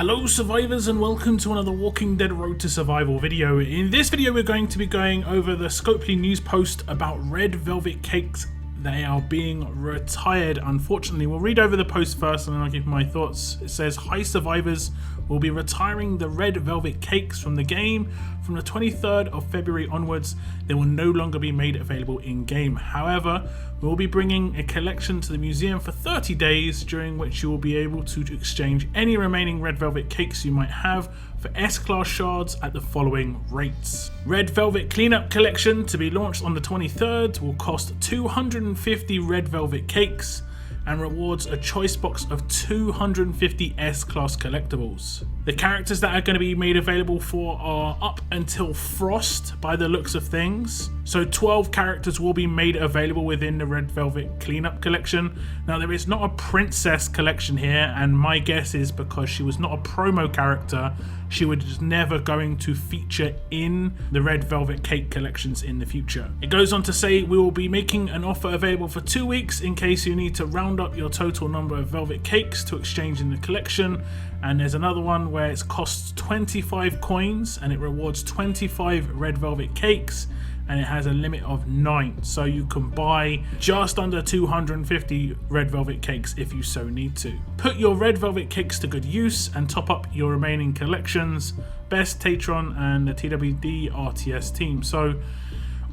Hello survivors and welcome to another Walking Dead Road to Survival video. In this video we're going to be going over the Scopely news post about red velvet cakes. They are being retired, unfortunately. We'll read over the post first and then I'll give my thoughts. It says, "Hi survivors, we'll be retiring the red velvet cakes from the game. From the 23rd of February onwards, they will no longer be made available in game. However, we'll be bringing a collection to the museum for 30 days, during which you will be able to exchange any remaining red velvet cakes you might have for S-Class shards at the following rates. Red Velvet Cleanup Collection, to be launched on the 23rd, will cost 250 red velvet cakes and rewards a choice box of 250 S-Class collectibles. The characters that are going to be made available for are up until Frost by the looks of things. So 12 characters will be made available within the Red Velvet Cleanup Collection. Now there is not a princess collection here, and my guess is because she was not a promo character, she was never going to feature in the Red Velvet Cake collections in the future. It goes on to say, we will be making an offer available for 2 weeks in case you need to round up your total number of velvet cakes to exchange in the collection. And there's another one where it costs 25 coins and it rewards 25 red velvet cakes, and it has a limit of 9, so you can buy just under 250 red velvet cakes if you so need to. Put your red velvet cakes to good use and top up your remaining collections. Best Tatron and the TWD RTS team." So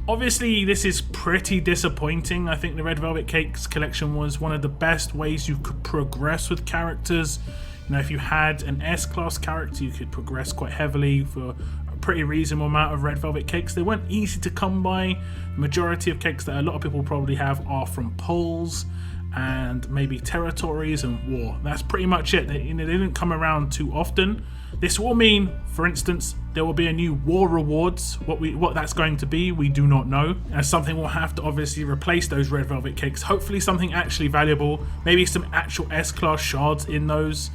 obviously this is pretty disappointing. I think the red velvet cakes collection was one of the best ways you could progress with characters. You know, if you had an S-Class character, you could progress quite heavily for a pretty reasonable amount of red velvet cakes. They weren't easy to come by. The majority of cakes that a lot of people probably have are from polls and maybe territories and war. That's pretty much it. They didn't come around too often. This will mean, for instance, there will be a new war rewards. What that's going to be, we do not know. And something will have to obviously replace those red velvet cakes. Hopefully something actually valuable, maybe some actual S-Class shards in those.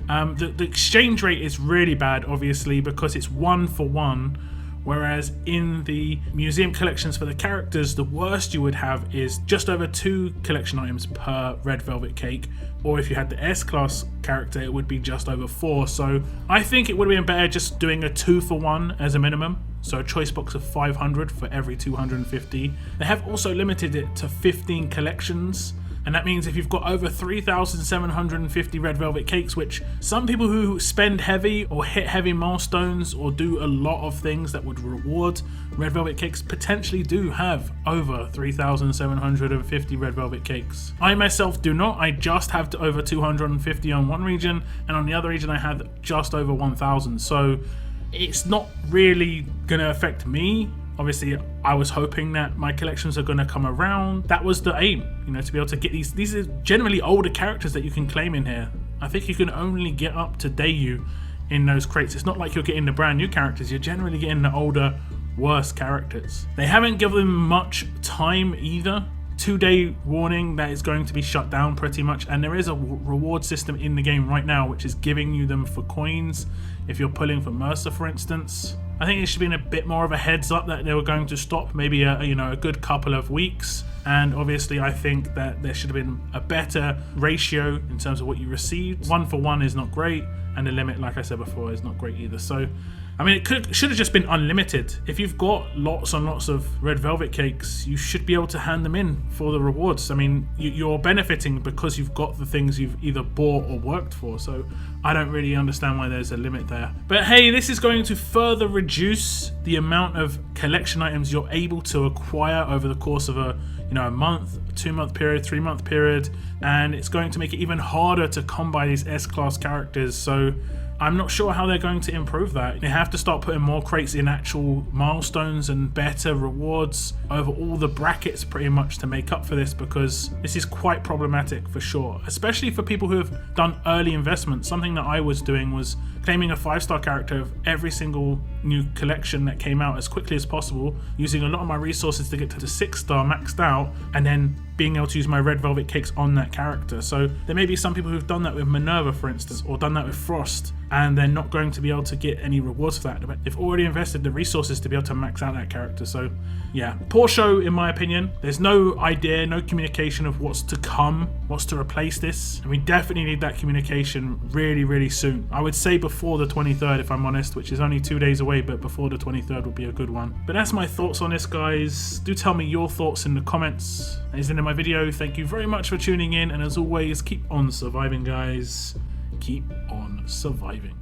The exchange rate is really bad, obviously, because it's 1 for 1. Whereas in the museum collections for the characters, the worst you would have is just over 2 collection items per red velvet cake, or if you had the S-Class character it would be just over 4. So I think it would have been better just doing a 2 for 1 as a minimum, so a choice box of 500 for every 250. They have also limited it to 15 collections, and that means if you've got over 3,750 red velvet cakes, which some people who spend heavy or hit heavy milestones or do a lot of things that would reward red velvet cakes potentially do have over 3,750 red velvet cakes. I myself do not. I just have over 250 on one region, and on the other region I had just over 1,000. So it's not really going to affect me. Obviously, I was hoping that my collections are going to come around. That was the aim, you know, to be able to get these. These are generally older characters that you can claim in here. I think you can only get up to Dayu in those crates. It's not like you're getting the brand new characters. You're generally getting the older, worse characters. They haven't given them much time either. 2-day warning that it's going to be shut down pretty much, and there is a reward system in the game right now which is giving you them for coins if you're pulling for Mercer, for instance. I think it should be in a bit more of a heads up that they were going to stop, maybe a good couple of weeks. And obviously I think that there should have been a better ratio in terms of what you received. 1 for 1 is not great, and the limit, like I said before, is not great either. So I mean, it should have just been unlimited. If you've got lots and lots of red velvet cakes, you should be able to hand them in for the rewards. I mean, you're benefiting because you've got the things you've either bought or worked for. So I don't really understand why there's a limit there. But hey, this is going to further reduce the amount of collection items you're able to acquire over the course of a month, 2-month period, 3-month period, and it's going to make it even harder to come by these S-Class characters. So I'm not sure how they're going to improve that. They have to start putting more crates in actual milestones and better rewards over all the brackets pretty much to make up for this, because this is quite problematic for sure, especially for people who have done early investments. Something that I was doing was claiming a 5-star character of every single new collection that came out as quickly as possible, using a lot of my resources to get to the 6-star maxed out, and then being able to use my red velvet cakes on that character. So there may be some people who've done that with Minerva, for instance, or done that with Frost. and they're not going to be able to get any rewards for that. They've already invested the resources to be able to max out that character. So yeah, poor show in my opinion. There's no idea, no communication of what's to come, what's to replace this, and we definitely need that communication really soon. I would say before the 23rd if I'm honest, which is only 2 days away, but before the 23rd would be a good one. But that's my thoughts on this, guys. Do tell me your thoughts in the comments. That is the end of my video. Thank you very much for tuning in, and as always, keep on surviving, guys. Keep on surviving.